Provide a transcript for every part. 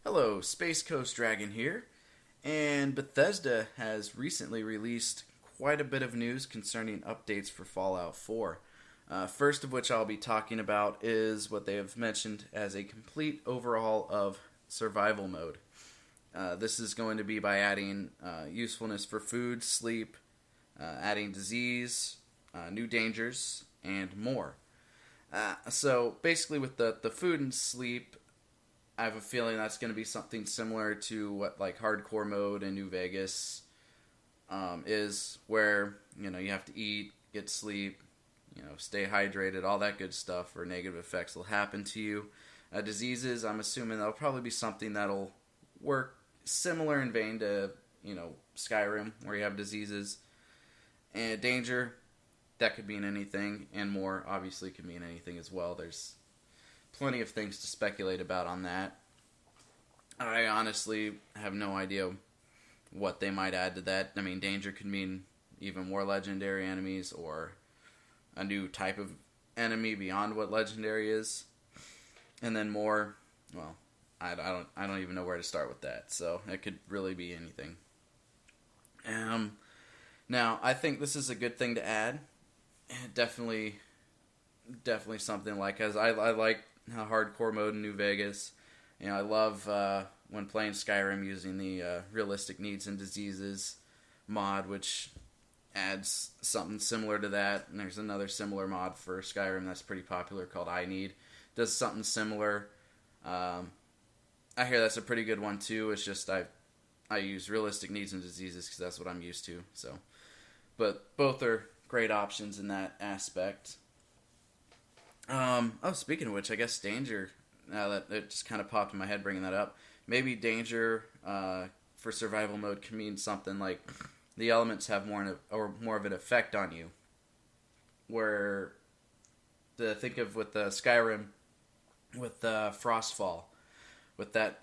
Hello, SpaceCoastDragon here, and Bethesda has recently released quite a bit of news concerning updates for Fallout 4. First of which I'll be talking about is what they have mentioned as a complete overhaul of survival mode. This is going to be by adding usefulness for food, sleep, adding disease, new dangers, and more. So basically, with the food and sleep, I have a feeling that's going to be something similar to what like hardcore mode in New Vegas is, where you have to eat, get sleep, stay hydrated, all that good stuff, or negative effects will happen to you. Diseases, I'm assuming that'll probably be something that'll work similar in vein to Skyrim, where you have diseases. And danger, that could mean anything, and more obviously could mean anything as well. There's plenty of things to speculate about on that. I honestly have no idea what they might add to that. I mean, danger could mean even more legendary enemies, or a new type of enemy beyond what legendary is, and then more. Well, I don't even know where to start with that. So it could really be anything. Now I think this is a good thing to add. Definitely something like, as I like hardcore mode in New Vegas. I love when playing Skyrim using the realistic needs and diseases mod, which adds something similar to that. And there's another similar mod for Skyrim that's pretty popular called I Need. Does something similar. I hear that's a pretty good one too. It's just I use realistic needs and diseases because that's what I'm used to. So, but both are great options in that aspect. Speaking of which, I guess danger. Now that it just kind of popped in my head, bringing that up. Maybe danger for survival mode can mean something like the elements have more of an effect on you. Where think of with the Skyrim, with Frostfall, with that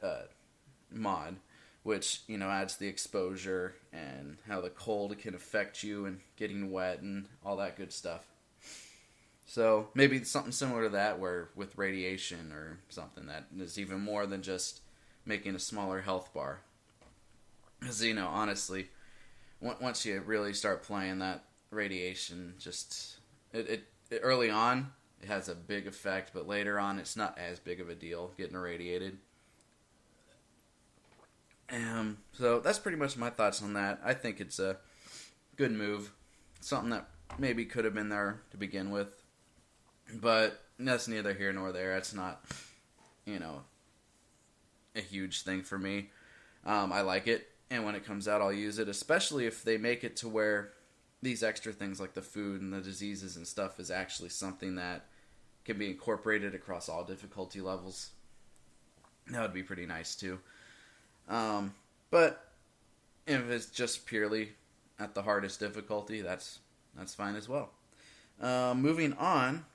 mod, which adds the exposure and how the cold can affect you and getting wet and all that good stuff. So maybe something similar to that, where with radiation or something that is even more than just making a smaller health bar. Because honestly, once you really start playing, that radiation just it early on it has a big effect, but later on it's not as big of a deal getting irradiated. So that's pretty much my thoughts on that. I think it's a good move, something that maybe could have been there to begin with. But that's neither here nor there. It's not, a huge thing for me. I like it, and when it comes out, I'll use it, especially if they make it to where these extra things like the food and the diseases and stuff is actually something that can be incorporated across all difficulty levels. That would be pretty nice, too. But if it's just purely at the hardest difficulty, that's fine as well. Moving on.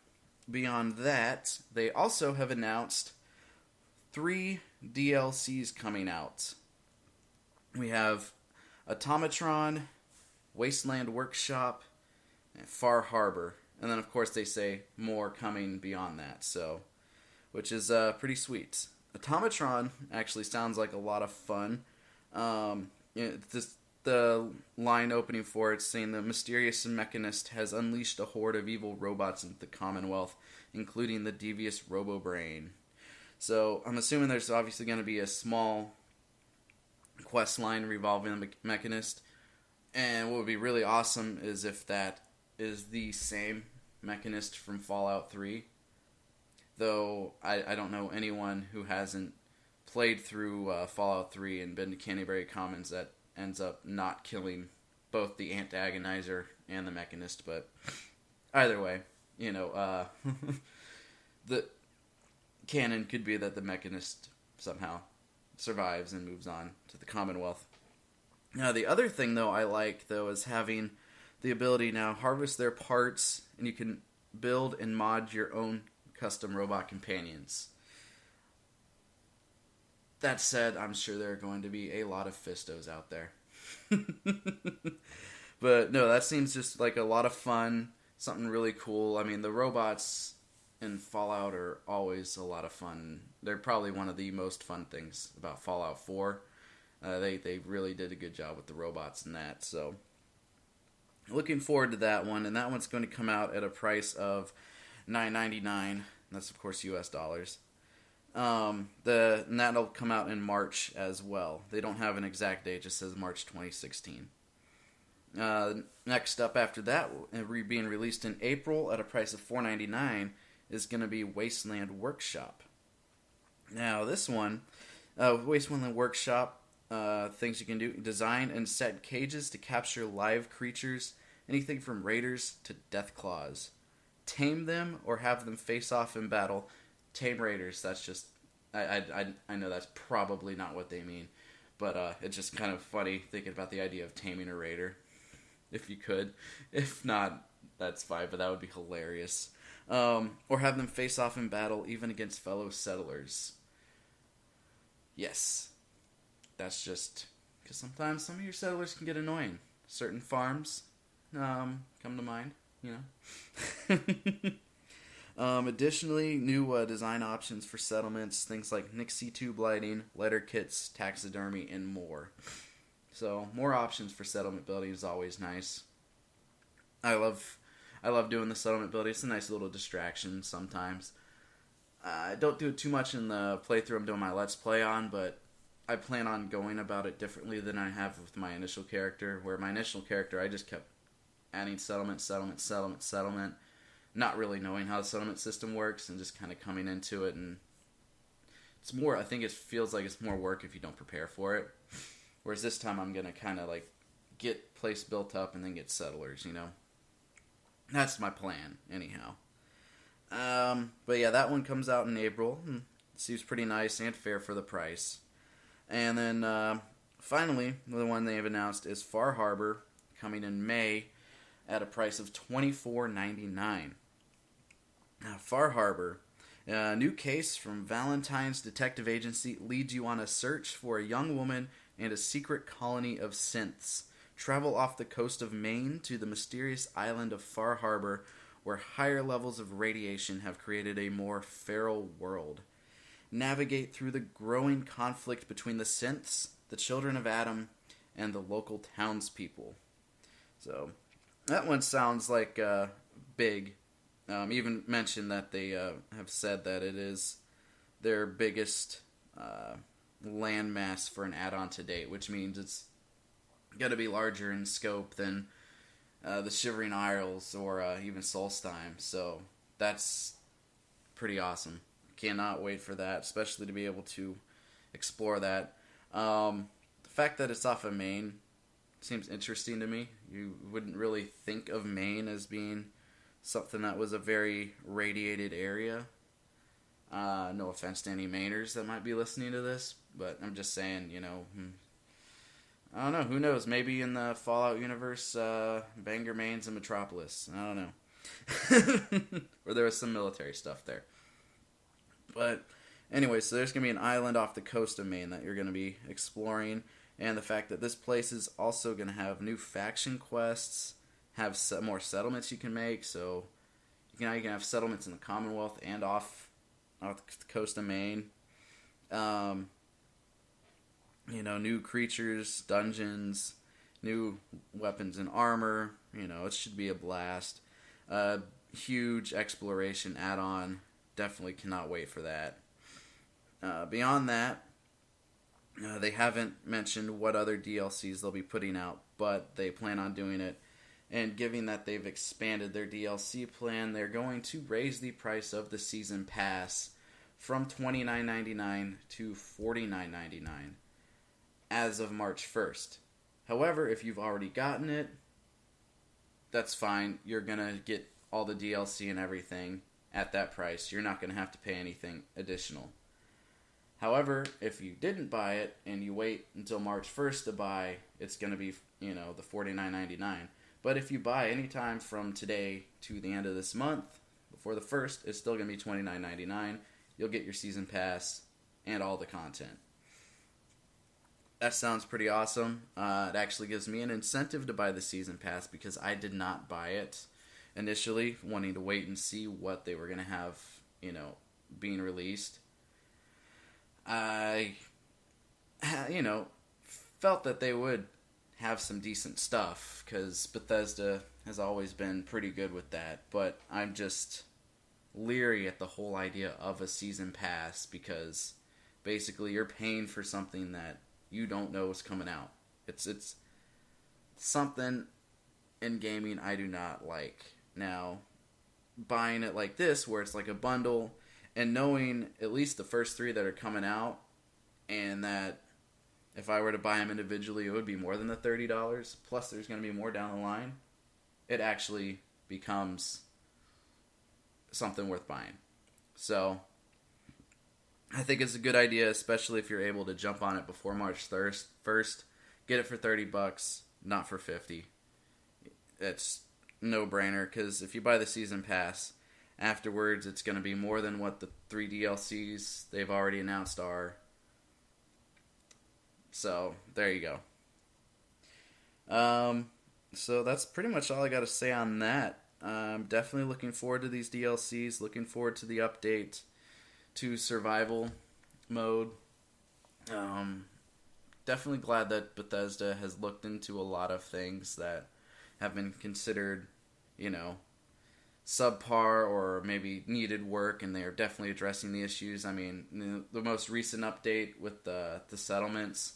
Beyond that, they also have announced 3 DLCs coming out. We have Automatron, Wasteland Workshop, and Far Harbor. And then, of course, they say more coming beyond that, so which is pretty sweet. Automatron actually sounds like a lot of fun. The line opening for it saying the mysterious mechanist has unleashed a horde of evil robots into the Commonwealth, including the devious Robo-Brain. So I'm assuming there's obviously going to be a small quest line revolving the mechanist. And what would be really awesome is if that is the same mechanist from Fallout 3. Though I don't know anyone who hasn't played through Fallout 3 and been to Canterbury Commons that ends up not killing both the antagonizer and the mechanist. But either way, the canon could be that the mechanist somehow survives and moves on to the Commonwealth. Now, the other thing, though, I like, though, is having the ability now harvest their parts, and you can build and mod your own custom robot companions. That said, I'm sure there are going to be a lot of Fistos out there. But no, that seems just like a lot of fun, something really cool. I mean, the robots and Fallout are always a lot of fun. They're probably one of the most fun things about Fallout 4. They really did a good job with the robots and that. So looking forward to that one, and that one's going to come out at a price of $9.99. That's of course U.S. dollars. And that'll come out in March as well. They don't have an exact date; it just says March 2016. Next up after that, being released in April at a price of $4.99, is going to be Wasteland Workshop. Now this one, Wasteland Workshop, things you can do: design and set cages to capture live creatures, anything from raiders to deathclaws. Tame them or have them face off in battle. Tame raiders, that's just, I know that's probably not what they mean, but it's just kind of funny thinking about the idea of taming a raider, if you could. If not, that's fine, but that would be hilarious. Or have them face off in battle, even against fellow settlers. Yes, that's just, because sometimes some of your settlers can get annoying. Certain farms come to mind, you know. Additionally, new design options for settlements, things like Nixie tube lighting, letter kits, taxidermy, and more. So, more options for settlement building is always nice. I love doing the settlement building. It's a nice little distraction sometimes. I don't do it too much in the playthrough I'm doing my Let's Play on, but I plan on going about it differently than I have with my initial character, where my initial character, I just kept adding settlement, not really knowing how the settlement system works, and just kind of coming into it, and it's more, I think it feels like it's more work if you don't prepare for it, whereas this time I'm going to kind of like get place built up and then get settlers, you know. That's my plan, anyhow. But yeah, that one comes out in April. It seems pretty nice and fair for the price. And then, finally, the one they have announced is Far Harbor, coming in May at a price of $24.99. Now, Far Harbor, a new case from Valentine's Detective Agency leads you on a search for a young woman and a secret colony of synths. Travel off the coast of Maine to the mysterious island of Far Harbor, where higher levels of radiation have created a more feral world. Navigate through the growing conflict between the synths, the children of Adam, and the local townspeople. So, that one sounds like big. Even mentioned that they have said that it is their biggest landmass for an add-on to date, which means it's got to be larger in scope than the Shivering Isles or even Solstheim. So that's pretty awesome. Cannot wait for that, especially to be able to explore that. The fact that it's off of Maine seems interesting to me. You wouldn't really think of Maine as being something that was a very radiated area. No offense to any Mainers that might be listening to this, but I'm just saying, you know, I don't know, who knows, maybe in the Fallout universe, Bangor, Maine's a metropolis, I don't know. Or there was some military stuff there. But anyway, so there's going to be an island off the coast of Maine that you're going to be exploring, and the fact that this place is also going to have new faction quests, have more settlements you can make, so you can have settlements in the Commonwealth and off the coast of Maine. You know, new creatures, dungeons, new weapons and armor. You know, it should be a blast. Huge exploration add-on. Definitely cannot wait for that. Beyond that, they haven't mentioned what other DLCs they'll be putting out, but they plan on doing it. And given that they've expanded their DLC plan, they're going to raise the price of the Season Pass from $29.99 to $49.99 as of March 1st. However, if you've already gotten it, that's fine. You're going to get all the DLC and everything at that price. You're not going to have to pay anything additional. However, if you didn't buy it and you wait until March 1st to buy, it's going to be, you know, the $49.99. But if you buy anytime from today to the end of this month, before the 1st, it's still going to be $29.99. You'll get your Season Pass and all the content. That sounds pretty awesome. It actually gives me an incentive to buy the Season Pass because I did not buy it. initially, wanting to wait and see what they were going to have, being released. I, felt that they would have some decent stuff, because Bethesda has always been pretty good with that, but I'm just leery at the whole idea of a season pass, because basically you're paying for something that you don't know is coming out. It's something in gaming I do not like. Now, buying it like this, where it's like a bundle, and knowing at least the first 3 that are coming out, and that if I were to buy them individually, it would be more than the $30, plus there's going to be more down the line, it actually becomes something worth buying. So, I think it's a good idea, especially if you're able to jump on it before March 1st. Get it for $30, not for $50. It's no-brainer, because if you buy the season pass, afterwards it's going to be more than what the 3 DLCs they've already announced are. So, there you go. So that's pretty much all I got to say on that. I'm definitely looking forward to these DLCs, looking forward to the update to survival mode. Definitely glad that Bethesda has looked into a lot of things that have been considered, subpar or maybe needed work, and they are definitely addressing the issues. I mean, the most recent update with the settlements,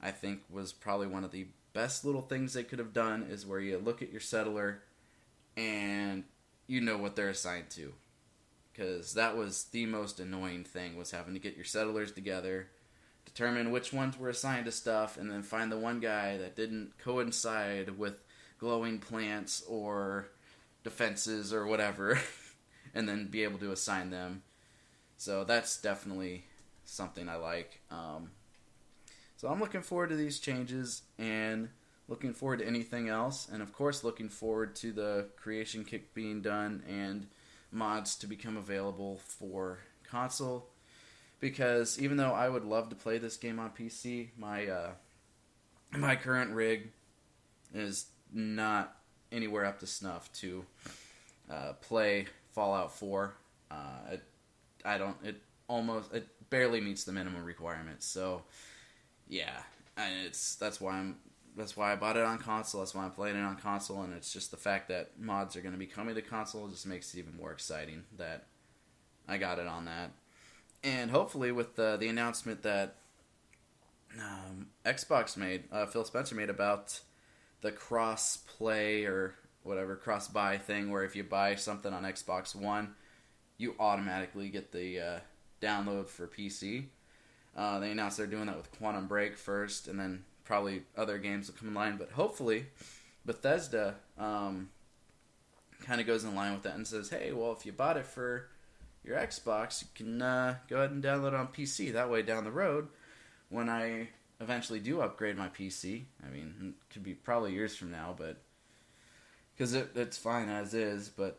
I think, was probably one of the best little things they could have done, is where you look at your settler and you know what they're assigned to. Because that was the most annoying thing, was having to get your settlers together, determine which ones were assigned to stuff, and then find the one guy that didn't coincide with glowing plants or defenses or whatever, and then be able to assign them. So that's definitely something I like. So I'm looking forward to these changes, and looking forward to anything else, and of course looking forward to the creation kit being done and mods to become available for console, because even though I would love to play this game on PC, my current rig is not anywhere up to snuff to play Fallout 4. It barely meets the minimum requirements. So yeah, and that's why I bought it on console. That's why I'm playing it on console, and it's just the fact that mods are going to be coming to console just makes it even more exciting that I got it on that. And hopefully with the announcement that Xbox made, Phil Spencer made, about the cross-play or whatever, cross-buy thing, where if you buy something on Xbox One, you automatically get the download for PC. They announced they're doing that with Quantum Break first, and then probably other games will come in line, but hopefully Bethesda kind of goes in line with that and says, hey, well, if you bought it for your Xbox, you can go ahead and download it on PC. That way, down the road, when I eventually do upgrade my PC, I mean, it could be probably years from now, but because it's fine as is, but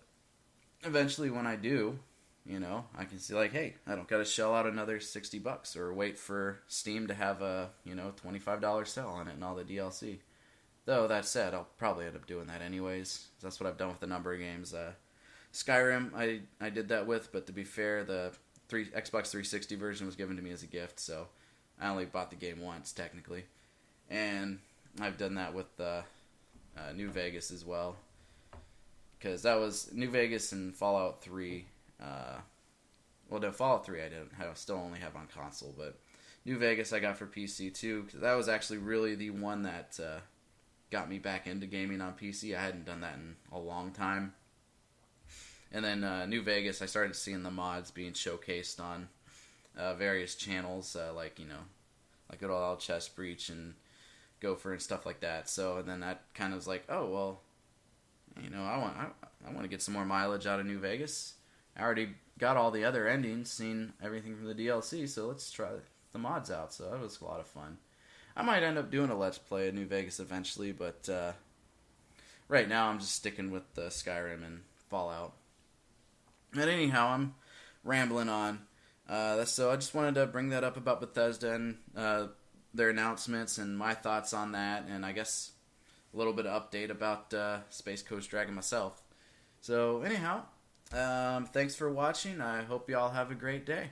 eventually when I do, I can see like, hey, I don't got to shell out another $60 or wait for Steam to have a, $25 sale on it and all the DLC. Though, that said, I'll probably end up doing that anyways. That's what I've done with a number of games. Skyrim, I did that with, but to be fair, the Xbox 360 version was given to me as a gift, so I only bought the game once, technically. And I've done that with New Vegas as well. Because that was New Vegas and Fallout 3. Fallout 3 I still only have on console, but New Vegas I got for PC too, because that was actually really the one that got me back into gaming on PC. I hadn't done that in a long time. And then New Vegas, I started seeing the mods being showcased on various channels, like Good Old Chest Breach and Gopher and stuff like that. So, and then that kind of was like, oh, well, I want to get some more mileage out of New Vegas. I already got all the other endings, seen everything from the DLC, so let's try the mods out. So that was a lot of fun. I might end up doing a Let's Play of New Vegas eventually, but right now I'm just sticking with Skyrim and Fallout. But anyhow, I'm rambling on. So I just wanted to bring that up about Bethesda and their announcements and my thoughts on that, and I guess a little bit of update about SpaceCoastDragon myself. So anyhow, thanks for watching. I hope you all have a great day.